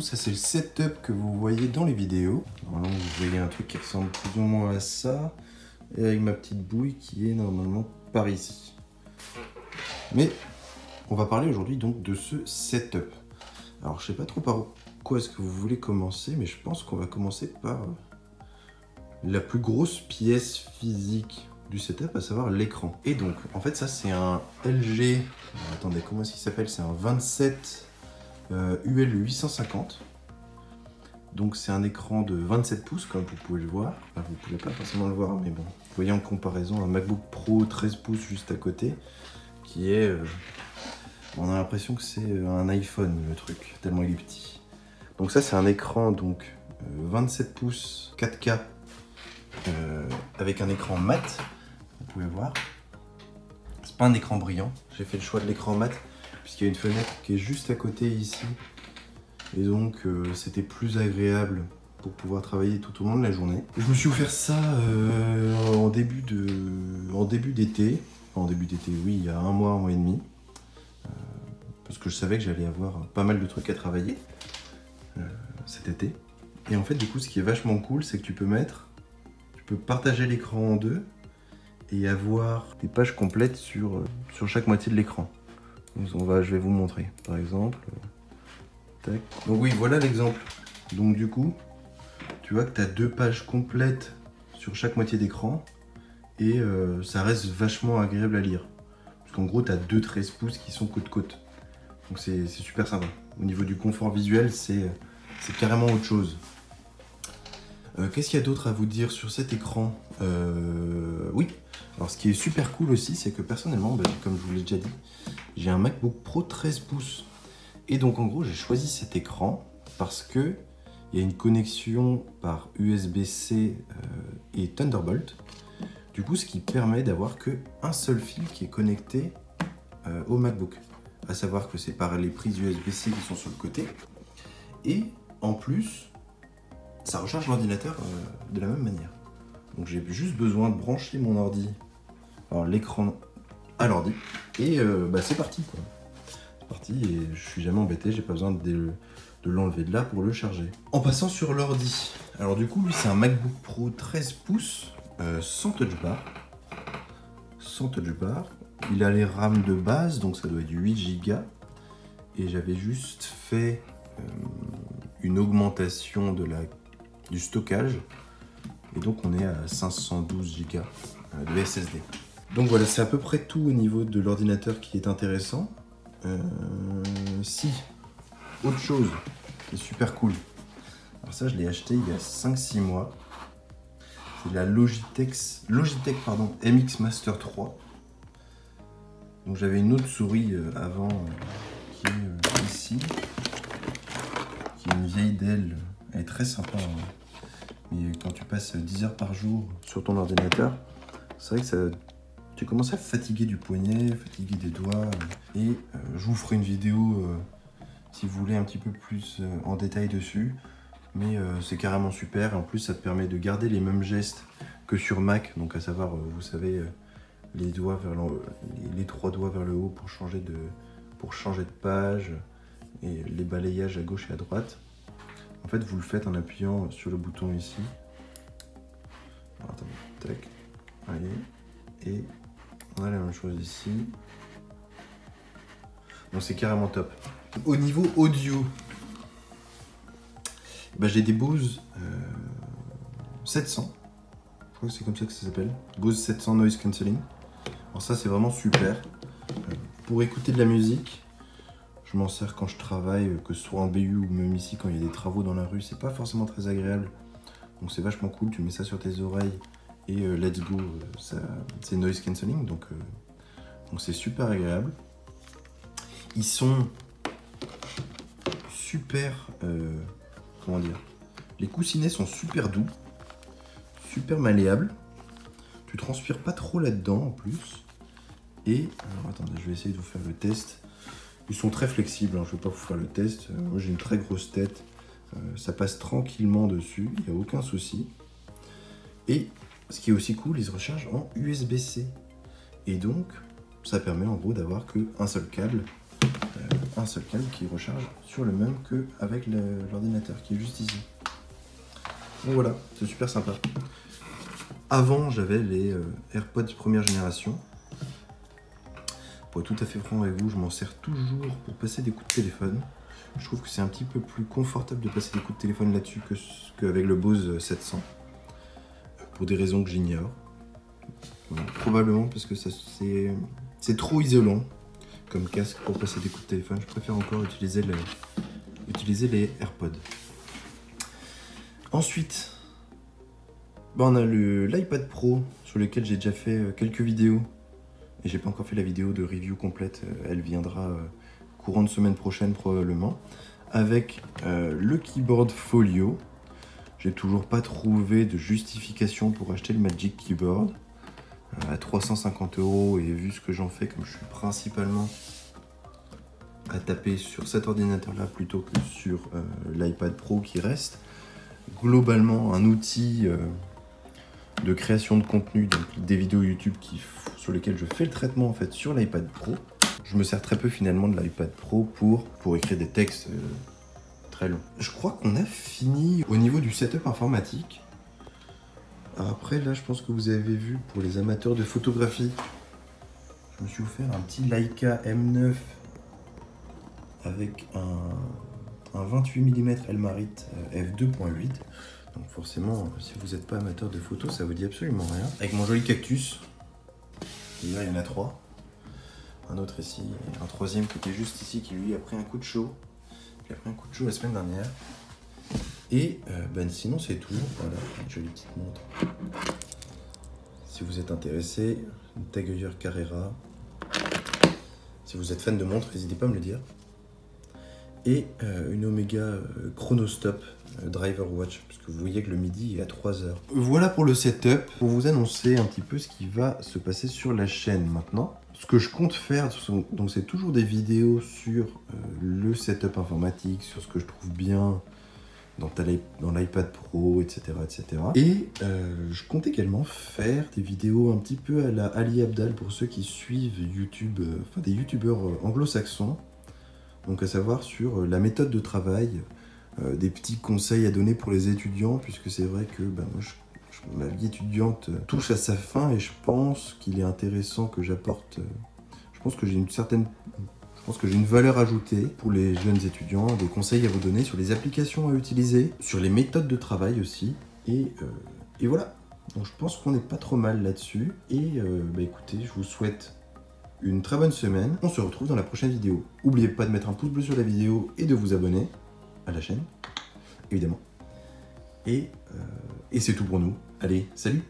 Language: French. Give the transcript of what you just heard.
ça c'est le setup que vous voyez dans les vidéos. Normalement, vous voyez un truc qui ressemble plus ou moins à ça. Et avec ma petite bouille qui est normalement par ici. Mais on va parler aujourd'hui donc de ce setup. Alors je sais pas trop par quoi est-ce que vous voulez commencer, mais je pense qu'on va commencer par la plus grosse pièce physique du setup, à savoir l'écran. Et donc en fait ça c'est un LG, attendez comment est-ce qu'il s'appelle, c'est un 27 UL 850. Donc c'est un écran de 27 pouces comme vous pouvez le voir. Enfin, vous pouvez pas forcément le voir, mais bon. Vous voyez en comparaison un MacBook Pro 13 pouces juste à côté, qui est... on a l'impression que c'est un iPhone le truc, tellement il est petit. Donc ça c'est un écran donc 27 pouces 4K avec un écran mat, vous pouvez voir. C'est pas un écran brillant, j'ai fait le choix de l'écran mat puisqu'il y a une fenêtre qui est juste à côté ici. Et donc c'était plus agréable pour pouvoir travailler tout au long de la journée. Je me suis offert ça en début d'été. En début d'été, oui, il y a un mois et demi. Parce que je savais que j'allais avoir pas mal de trucs à travailler cet été. Et en fait, du coup, ce qui est vachement cool, c'est que tu peux partager l'écran en deux et avoir des pages complètes sur chaque moitié de l'écran. Donc je vais vous montrer, par exemple. Tac. Donc oui, voilà l'exemple. Donc du coup, tu vois que tu as deux pages complètes sur chaque moitié d'écran et ça reste vachement agréable à lire. Parce qu'en gros, tu as deux 13 pouces qui sont côte à côte. Donc c'est super sympa. Au niveau du confort visuel, c'est carrément autre chose. Qu'est-ce qu'il y a d'autre à vous dire sur cet écran? Oui, alors ce qui est super cool aussi, c'est que personnellement, comme je vous l'ai déjà dit, j'ai un MacBook Pro 13 pouces. Et donc en gros, j'ai choisi cet écran parce que il y a une connexion par USB-C et Thunderbolt. Du coup, ce qui permet d'avoir qu'un seul fil qui est connecté au MacBook. À savoir que c'est par les prises USB-C qui sont sur le côté. Et en plus, ça recharge l'ordinateur de la même manière. Donc j'ai juste besoin de brancher mon ordi, alors l'écran à l'ordi, et c'est parti quoi. C'est parti et je suis jamais embêté, j'ai pas besoin de l'enlever de là pour le charger. En passant sur l'ordi, alors du coup lui c'est un MacBook Pro 13 pouces sans touch bar. Sans touch bar. Il a les RAM de base, donc ça doit être du 8 Go. Et j'avais juste fait une augmentation du stockage. Et donc on est à 512 Go de SSD. Donc voilà, c'est à peu près tout au niveau de l'ordinateur qui est intéressant. Si, autre chose qui est super cool. Alors ça, je l'ai acheté il y a 5-6 mois. C'est la Logitech MX Master 3. Donc j'avais une autre souris avant qui est ici, qui est une vieille Dell. Elle est très sympa, hein. Mais quand tu passes 10 heures par jour sur ton ordinateur, c'est vrai que tu commences à fatiguer du poignet, fatiguer des doigts. Et je vous ferai une vidéo si vous voulez un petit peu plus en détail dessus. Mais c'est carrément super. En plus, ça te permet de garder les mêmes gestes que sur Mac. Donc à savoir, vous savez, les trois doigts vers le haut pour changer de page. Et les balayages à gauche et à droite. En fait, vous le faites en appuyant sur le bouton ici. Alors, attendez, tac, allez, et on a la même chose ici. Donc c'est carrément top. Au niveau audio, j'ai des Bose 700. Je crois que c'est comme ça que ça s'appelle. Bose 700 Noise Cancelling. Alors ça c'est vraiment super. Pour écouter de la musique, je m'en sers quand je travaille, que ce soit en BU ou même ici quand il y a des travaux dans la rue, c'est pas forcément très agréable. Donc c'est vachement cool, tu mets ça sur tes oreilles et let's go, c'est noise cancelling, donc c'est super agréable. Ils sont super, comment dire, les coussinets sont super doux, super malléables. Tu transpires pas trop là-dedans en plus. Et, alors attendez, je vais essayer de vous faire le test. Ils sont très flexibles, hein, je ne vais pas vous faire le test. Moi j'ai une très grosse tête, ça passe tranquillement dessus, il n'y a aucun souci. Et ce qui est aussi cool, ils se rechargent en USB-C. Et donc, ça permet en gros d'avoir qu'un seul câble un seul câble qui recharge sur le même qu'avec l'ordinateur qui est juste ici. Donc voilà, c'est super sympa. Avant, j'avais les AirPods première génération. Pour être tout à fait franc avec vous, je m'en sers toujours pour passer des coups de téléphone. Je trouve que c'est un petit peu plus confortable de passer des coups de téléphone là-dessus qu'avec le Bose 700. Pour des raisons que j'ignore. Probablement parce que c'est trop isolant comme casque pour passer des coups de téléphone. Je préfère encore utiliser les AirPods. Ensuite, on a l'iPad Pro sur lequel j'ai déjà fait quelques vidéos. Et j'ai pas encore fait la vidéo de review complète. Elle viendra courant de semaine prochaine probablement. Avec le keyboard Folio. J'ai toujours pas trouvé de justification pour acheter le Magic Keyboard à 350 € et vu ce que j'en fais, comme je suis principalement à taper sur cet ordinateur-là plutôt que sur l'iPad Pro qui reste, globalement un outil de création de contenu, donc des vidéos YouTube sur lesquelles je fais le traitement en fait sur l'iPad Pro. Je me sers très peu finalement de l'iPad Pro pour écrire des textes très long. Je crois qu'on a fini au niveau du setup informatique. Après là, je pense que vous avez vu pour les amateurs de photographie, je me suis offert un petit Leica M9 avec un 28 mm Elmarit f2.8. Donc forcément, si vous n'êtes pas amateur de photos, ça vous dit absolument rien. Avec mon joli cactus. Et là, il y en a 3. Un autre ici, et un troisième qui était juste ici, qui lui a pris un coup de chaud. J'ai pris un coup de chaud la semaine dernière. Et sinon c'est tout. Voilà, une jolie petite montre. Si vous êtes intéressé, une Tag Heuer Carrera. Si vous êtes fan de montres, n'hésitez pas à me le dire. Et une Omega Chronostop Driver Watch, parce que vous voyez que le midi est à 3h. Voilà pour le setup. Pour vous annoncer un petit peu ce qui va se passer sur la chaîne maintenant. Ce que je compte faire, donc c'est toujours des vidéos sur le setup informatique, sur ce que je trouve bien dans l'iPad Pro, etc. Et je compte également faire des vidéos un petit peu à la Ali Abdaal pour ceux qui suivent YouTube, des youtubeurs anglo-saxons. Donc à savoir sur la méthode de travail, des petits conseils à donner pour les étudiants, puisque c'est vrai que moi, ma vie étudiante touche à sa fin et je pense qu'il est intéressant que j'apporte. Je pense que j'ai une valeur ajoutée pour les jeunes étudiants, des conseils à vous donner sur les applications à utiliser, sur les méthodes de travail aussi. Et voilà. Donc je pense qu'on n'est pas trop mal là-dessus. Et écoutez, je vous souhaite une très bonne semaine. On se retrouve dans la prochaine vidéo. N'oubliez pas de mettre un pouce bleu sur la vidéo et de vous abonner à la chaîne, évidemment. Et c'est tout pour nous. Allez, salut!